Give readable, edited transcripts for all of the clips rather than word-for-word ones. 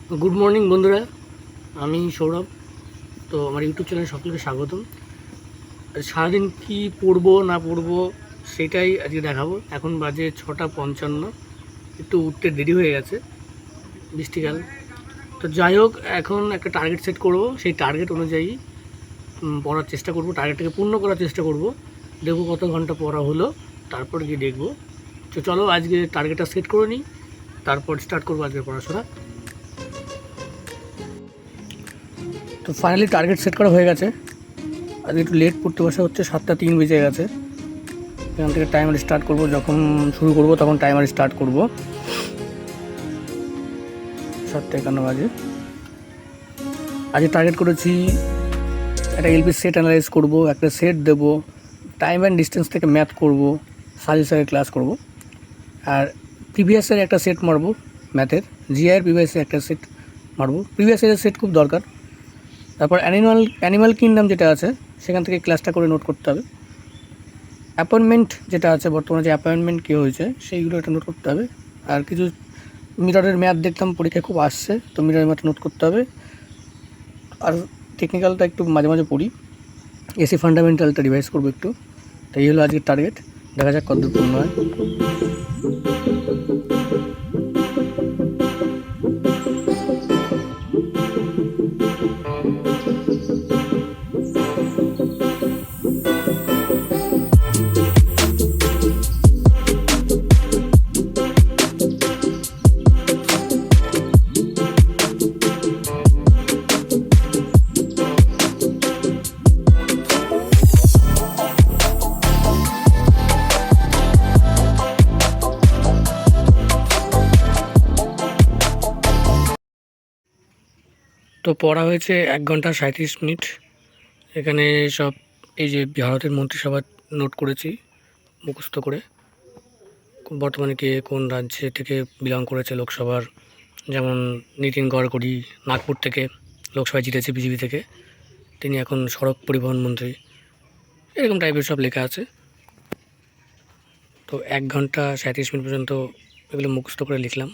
Good morning বন্ধুরা, আমি সৌরভ। তো আমার ইউটিউব চ্যানেলে সকলকে স্বাগতম। সারাদিন কি পড়বো না পড়বো সেটাই আজকে দেখাবো। এখন বাজে 6:55, একটু উঠতে দেরি হয়ে গেছে, বৃষ্টিকাল। তো যাই হোক, এখন একটা টার্গেট সেট করব, সেই টার্গেট অনুযায়ী পড়ার চেষ্টা করব, টার্গেটটাকে পূর্ণ করার চেষ্টা করব। দেখবো কত ঘন্টা পড়া হলো, তারপর গিয়ে দেখবো। তো চলো আজকে টার্গেটটা সেট করে নিই, তারপর স্টার্ট করবো আজকে পড়াশোনা। তো ফাইনালি টার্গেট সেট করা হয়ে গেছে। আজকে একটু লেট পড়তে বসা হচ্ছে, 7:03 বেজে গেছে। এখান থেকে টাইমার স্টার্ট করব, যখন শুরু করব তখন টাইমার স্টার্ট করব। 7:51 বাজে। আজকে টার্গেট করেছি একটা এলপি সেট অ্যানালাইজ করব, একটা সেট দেব, টাইম অ্যান্ড ডিস্টেন্স থেকে ম্যাথ করব, সাজেশনের ক্লাস করব, আর প্রিভিয়াসের একটা সেট মারবো, ম্যাথের জিআইয়ের প্রিভিয়াসের একটা সেট মারবো। প্রিভিয়াসের সেট খুব দরকার। তারপর অ্যানিমাল কিংডম যেটা আছে সেখান থেকে ক্লাসটা করে নোট করতে হবে। অ্যাপয়েন্টমেন্ট যেটা আছে, বর্তমানে যে অ্যাপয়েন্টমেন্ট কী হয়েছে সেইগুলো একটা নোট করতে হবে। আর কিছু মিররের ম্যাথ দেখতাম পরীক্ষায় খুব আসছে, তো মিররের ম্যাথ নোট করতে হবে। আর টেকনিক্যালটা একটু মাঝে মাঝে পড়ি, এসি ফান্ডামেন্টালটা রিভাইজ করবো একটু। তো এই হলো আজকের টার্গেট, দেখা যাক কতদূর পূর্ণ হয়। তো পড়া হয়েছে 1 ঘন্টা 37 মিনিট। এখানে সব এই যে ভারতের মন্ত্রিসভার নোট করেছি মুখস্থ করে। বর্তমানে কে কোন রাজ্যে থেকে বিলং করেছে লোকসভার, যেমন নীতিন গডকরি নাগপুর থেকে লোকসভায় জিতেছে বিজেপি থেকে, তিনি এখন সড়ক পরিবহন মন্ত্রী। এরকম টাইপের সব লেখা আছে। তো 1 ঘন্টা 37 মিনিট পর্যন্ত এগুলো মুখস্থ করে লিখলাম।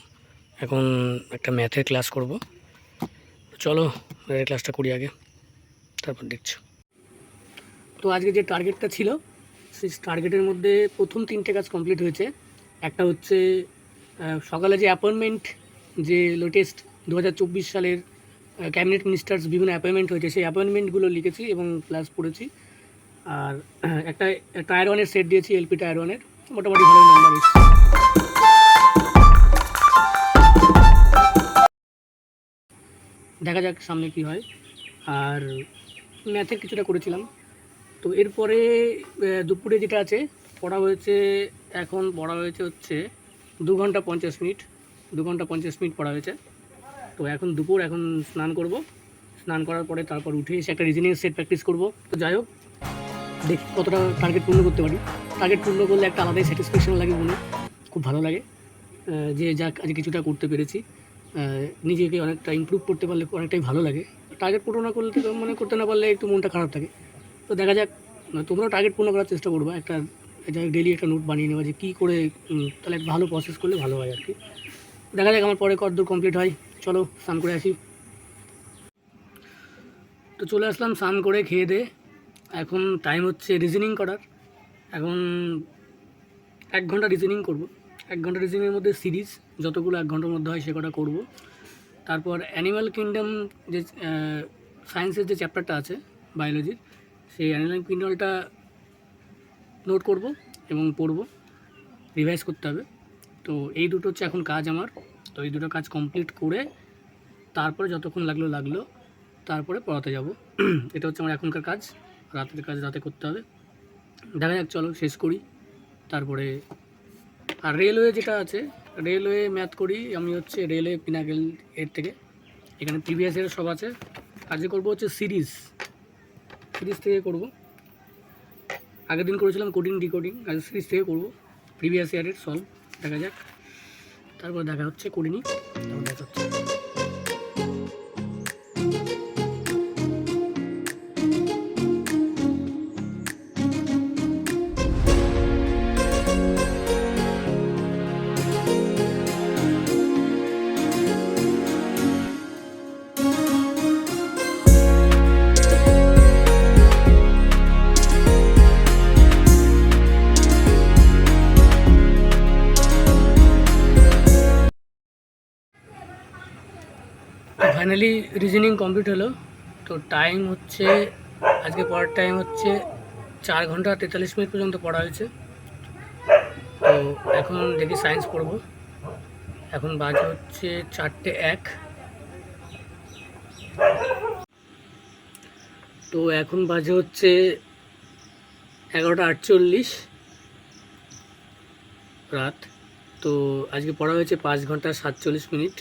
এখন একটা ম্যাথের ক্লাস করব। চলো ম্যাথের ক্লাসটা করি আগে, তারপর দেখছি। তো আজকে যে টার্গেটটা ছিল সেই টার্গেটের মধ্যে প্রথম 3টে কাজ কমপ্লিট হয়েছে। একটা হচ্ছে সকালে যে অ্যাপয়েন্টমেন্ট, যে লেটেস্ট 2024 সালের ক্যাবিনেট মিনিস্টার্স বিভিন্ন অ্যাপয়েন্টমেন্ট হয়েছে, সেই অ্যাপয়েন্টমেন্টগুলো লিখেছি এবং ক্লাস পড়েছি। আর একটা টায়ার ওয়ানের সেট দিয়েছি, এলপি টায়ার ওয়ানের, মোটামুটি ভালোই নাম্বার এসেছে। দেখা যাক সামনে কি হয়। আর ম্যাথের কিছুটা করেছিলাম। তো এরপরে দুপুরে যেটা আছে পড়া হয়েছে, এখন পড়া হয়েছে হচ্ছে 2 ঘন্টা 50 মিনিট। 2 ঘন্টা 50 মিনিট পড়া হয়েছে। তো এখন দুপুর, এখন স্নান করব। স্নান করার পরে তারপর উঠে এসে একটা রিজনিং সেট প্র্যাকটিস করব। তো যাই হোক, দেখি কতটা টার্গেট পূর্ণ করতে পারি। টার্গেট পূর্ণ করলে একটা আলাদাই স্যাটিসফ্যাকশন লাগে মনে, খুব ভালো লাগে যে যাক আজ কিছুটা করতে পেরেছি। নিজেকে অনেকটা ইমপ্রুভ করতে পারলে অনেকটাই ভালো লাগে। টার্গেট পূর্ণ না করলে, মানে করতে না পারলে একটু মনটা খারাপ থাকে। তো দেখা যাক, তোমরাও টার্গেট পূর্ণ করার চেষ্টা করবো। একটা ডেলি একটা নোট বানিয়ে নেওয়া যে কী করে, তাহলে একটা ভালো প্রসেস করলে ভালো হয় আর কি। দেখা যাক আমার পরে কতদূর কমপ্লিট হয়। চলো স্নান করে আসি। তো চলে আসলাম স্নান করে খেয়ে দিয়ে। এখন টাইম হচ্ছে রিজনিং করার। এখন 1 ঘন্টা রিজনিং করব। 1 ঘন্টা রিজনিংয়ের মধ্যে সিরিজ যতগুলো 1 ঘন্টার মধ্যে হয় সে কটা করবো। তারপর অ্যানিম্যাল কিংডম, যে সায়েন্সের যে চ্যাপ্টারটা আছে বায়োলজির, সেই অ্যানিম্যাল কিংডমটা নোট করব এবং পড়ব, রিভাইজ করতে হবে। তো এই দুটো হচ্ছে এখন কাজ আমার। তো এই দুটো কাজ কমপ্লিট করে তারপরে যতক্ষণ লাগলো তারপরে পড়াতে যাব। এটা হচ্ছে আমার এখনকার কাজ, রাতের কাজ রাতে করতে হবে। দেখা যাক, চলো শেষ করি তারপরে। আর রেলওয়ে যেটা আছে, রেলওয়ে ম্যাথ করি আমি হচ্ছে রেলওয়ে পিনাকেল এর থেকে। এখানে প্রিভিয়াস ইয়ারের সব আছে। আজকে করবো হচ্ছে সিরিজ থেকে করব। আগের দিন করেছিলাম কোডিং ডিকোডিং, আজ সিরিজ থেকে করব প্রিভিয়াস ইয়ারের সলভ। দেখা যাক, তারপর দেখা হচ্ছে, করিনি তারপর দেখা হচ্ছে। ফাইনালি রিজনিং কমপ্লিট হলো। তো টাইম হচ্ছে, আজকে পড়ার টাইম হচ্ছে 4 ঘন্টা 43 মিনিট পর্যন্ত পড়া হয়েছে। তো এখন দেখি সায়েন্স পড়বো। এখন বাজে হচ্ছে 4:01। তো এখন বাজে হচ্ছে 11:48 রাত। তো আজকে পড়া হয়েছে 5 ঘন্টা 47 মিনিট।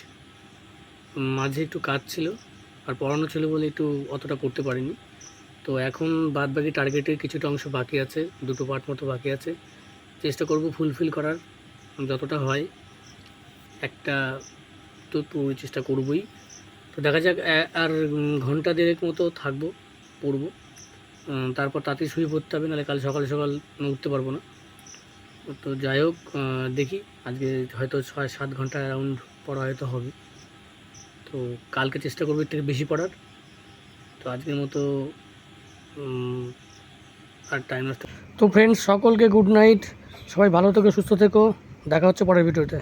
মাঝে একটু কাজ ছিল আর পড়ানো ছিল বলে একটু অতটা পড়তে পারিনি। তো এখন বাদ বাকি টার্গেটের কিছুটা অংশ বাকি আছে, 2টো পার্ট মতো বাকি আছে। চেষ্টা করব ফুলফিল করার যতটা হয়। একটা তো পুরো চেষ্টা করবই। তো দেখা যাক, আর ঘন্টা দেড়েক মতো থাকবো, পড়বো। তারপর তাড়াতাড়ি শুয়ে পড়তে হবে, নাহলে কাল সকাল সকাল উঠতে পারবো না। তো যাই হোক, দেখি আজকে হয়তো 6-7 ঘন্টা অ্যারাউন্ড পড়া হয়তো হবে। তো কালকে চেষ্টা করবো একটু বেশি পড়ার। তো আজকের মতো আর টাইম নষ্ট। তো ফ্রেন্ডস, সকলকে গুড নাইট। সবাই ভালো থেকো, সুস্থ থেকো। দেখা হচ্ছে পরের ভিডিওতে।